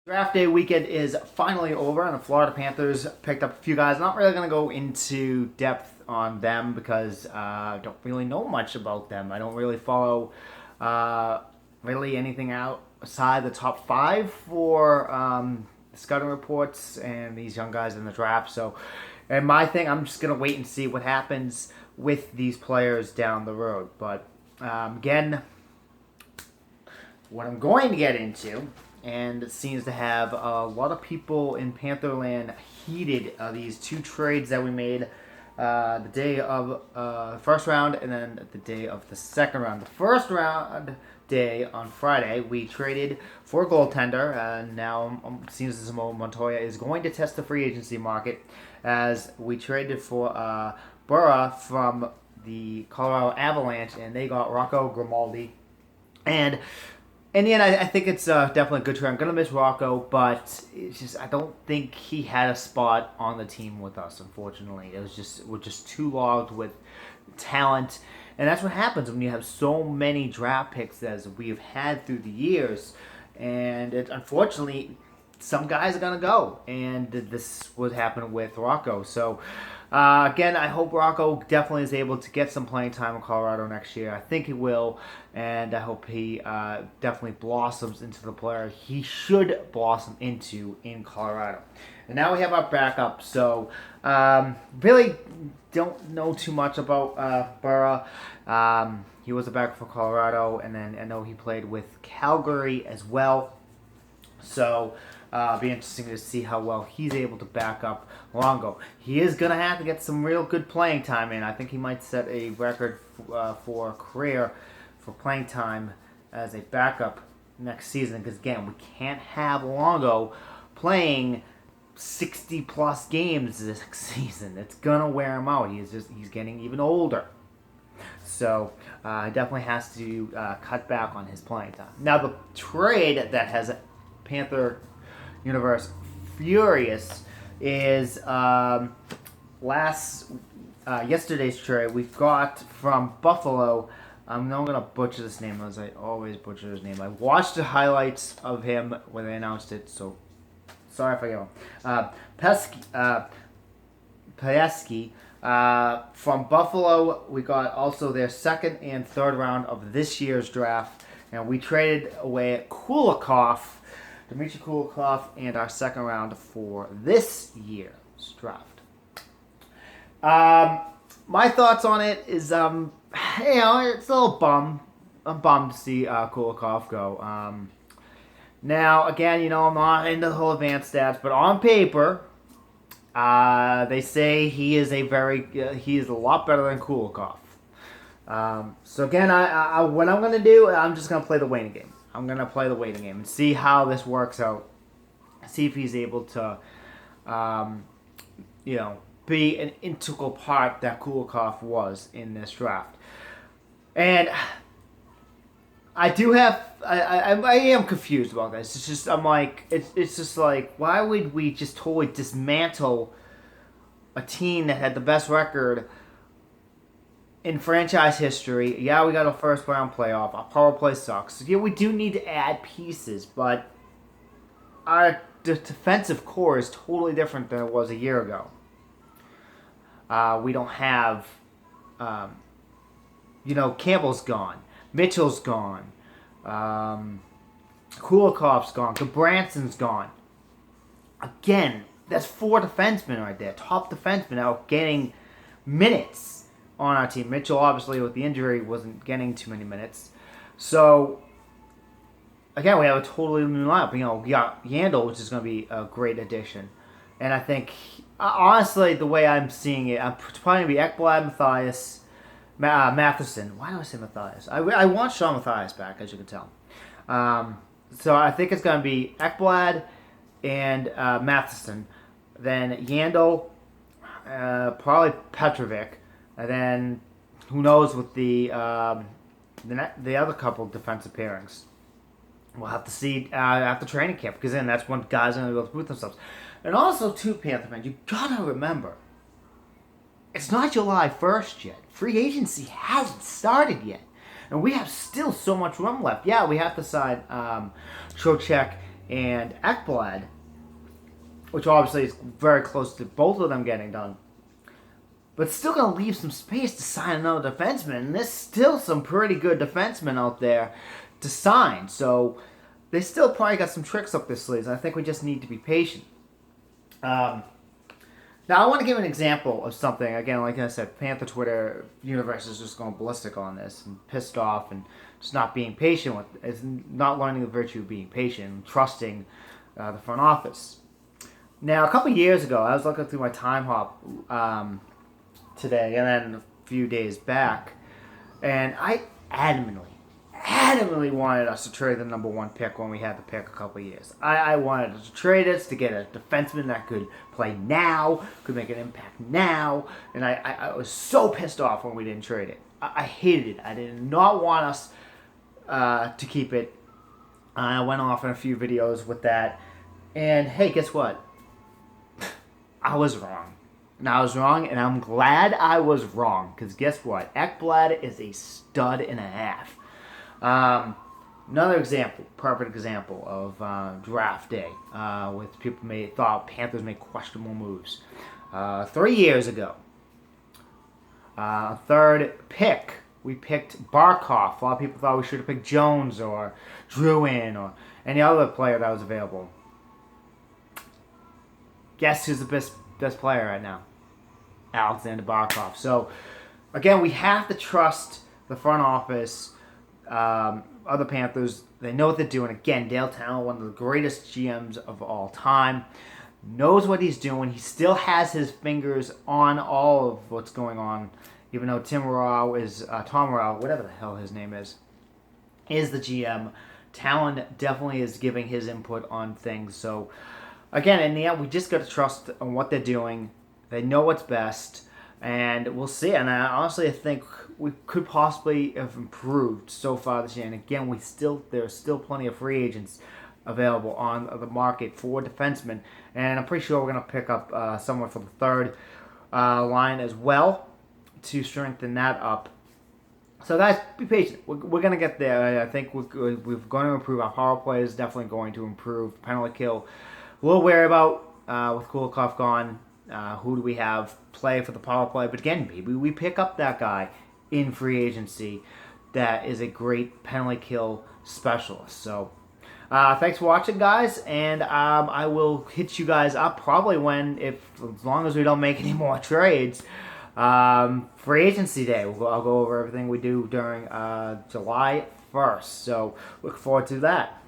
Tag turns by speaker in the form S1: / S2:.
S1: Draft day weekend is finally over, and the Florida Panthers picked up a few guys. Not really going to go into depth on them because I don't really know much about them. I don't really follow really anything outside the top five for scouting reports and these young guys in the draft. So, and my thing, I'm just going to wait and see what happens with these players down the road. But again, what I'm going to get into, and it seems to have a lot of people in Pantherland heated these two trades that we made the day of the first round and then the day of the second round. The first round day on Friday, we traded for a goaltender, and now it seems as though Montoya is going to test the free agency market as we traded for Burra from the Colorado Avalanche, and they got Rocco Grimaldi. And in the end, I think it's definitely a good trade. I'm going to miss Rocco, but it's just I don't think he had a spot on the team with us, unfortunately. We're just too logged with talent. And that's what happens when you have so many draft picks as we've had through the years. And unfortunately, some guys are going to go. And this would happen with Rocco. So, again, I hope Rocco definitely is able to get some playing time in Colorado next year. I think he will, and I hope he definitely blossoms into the player he should blossom into in Colorado. And now we have our backup, so really don't know too much about Burra. He was a backup for Colorado, and then I know he played with Calgary as well. So it'll be interesting to see how well he's able to back up Longo. He is going to have to get some real good playing time in. I think he might set a record for a career for playing time as a backup next season. Because, again, we can't have Longo playing 60-plus games this season. It's going to wear him out. He's getting even older. So he definitely has to cut back on his playing time. Now, the trade that has Panther universe furious is yesterday's trade we got from Buffalo. I'm not gonna butcher this name as I always butcher his name. I watched the highlights of him when they announced it, so sorry if I get him. Pesky from Buffalo. We got also their second and third round of this year's draft, and we traded away Kulikov, Dmitry Kulikov, and our second round for this year's draft. My thoughts on it is, it's a little bum. I'm bummed to see Kulikov go. Now, again, I'm not into the whole advanced stats, but on paper, they say he is he is a lot better than Kulikov. So again, what I'm gonna do, I'm just gonna play the waiting game. I'm going to play the waiting game and see how this works out. See if he's able to, be an integral part that Kulikov was in this draft. And I do have, I am confused about this. It's just, it's just like, why would we just totally dismantle a team that had the best record in franchise history? Yeah, we got a first round playoff. Our power play sucks. Yeah, we do need to add pieces, but our defensive core is totally different than it was a year ago. We don't have, Campbell's gone. Mitchell's gone. Kulikov's gone. Gobranson's gone. Again, that's 4 defensemen right there. Top defensemen out getting minutes on our team. Mitchell, obviously, with the injury, wasn't getting too many minutes. So, again, we have a totally new lineup. We got Yandel, which is going to be a great addition. And I think, honestly, the way I'm seeing it, I'm probably going to be Ekblad, Matthias, Matheson. Why do I say Matthias? I want Sean Matthias back, as you can tell. So I think it's going to be Ekblad and Matheson. Then Yandel, probably Petrovic. And then, who knows with the other couple defensive pairings. We'll have to see after training camp, because then that's when guys are going to go prove themselves. And also, too, Panther fans, you got to remember, it's not July 1st yet. Free agency hasn't started yet. And we have still so much room left. Yeah, we have to sign Trocheck and Ekblad, which obviously is very close to both of them getting done. But still going to leave some space to sign another defenseman. And there's still some pretty good defensemen out there to sign. So they still probably got some tricks up their sleeves. I think we just need to be patient. Now, I want to give an example of something. Again, like I said, Panther Twitter universe is just going ballistic on this and pissed off and just not being patient with it. It's not learning the virtue of being patient and trusting the front office. Now, a couple years ago, I was looking through my time hop today and then a few days back, and I adamantly wanted us to trade the number 1 pick when we had the pick a couple years. I wanted us to trade us to get a defenseman that could play now, could make an impact now, and I was so pissed off when we didn't trade it. I hated it. I did not want us to keep it. I went off in a few videos with that, and hey, guess what? I was wrong. And I was wrong, and I'm glad I was wrong, because guess what? Ekblad is a stud and a half. Another example, perfect example of draft day, with people thought Panthers made questionable moves. 3 years ago, third pick, we picked Barkov. A lot of people thought we should have picked Jones or Drouin or any other player that was available. Guess who's the best player right now? Alexander Barkov. So, again, we have to trust the front office, other Panthers. They know what they're doing. Again, Dale Talon, one of the greatest GMs of all time, knows what he's doing. He still has his fingers on all of what's going on, even though Tom Rao, whatever the hell his name is the GM. Talon definitely is giving his input on things. So, again, in the end, we just got to trust on what they're doing. They know what's best, and we'll see. And I think we could possibly have improved so far this year. And again, there's still plenty of free agents available on the market for defensemen. And I'm pretty sure we're going to pick up someone for the third line as well to strengthen that up. So guys, be patient. We're going to get there. I think we're going to improve. Our power play is definitely going to improve. Penalty kill, a little wary about with Kulikov gone. Who do we have play for the power play? But again, maybe we pick up that guy in free agency that is a great penalty kill specialist. So thanks for watching, guys, and I will hit you guys up probably as long as we don't make any more trades. Free agency day. I'll go over everything we do during July 1st. So look forward to that.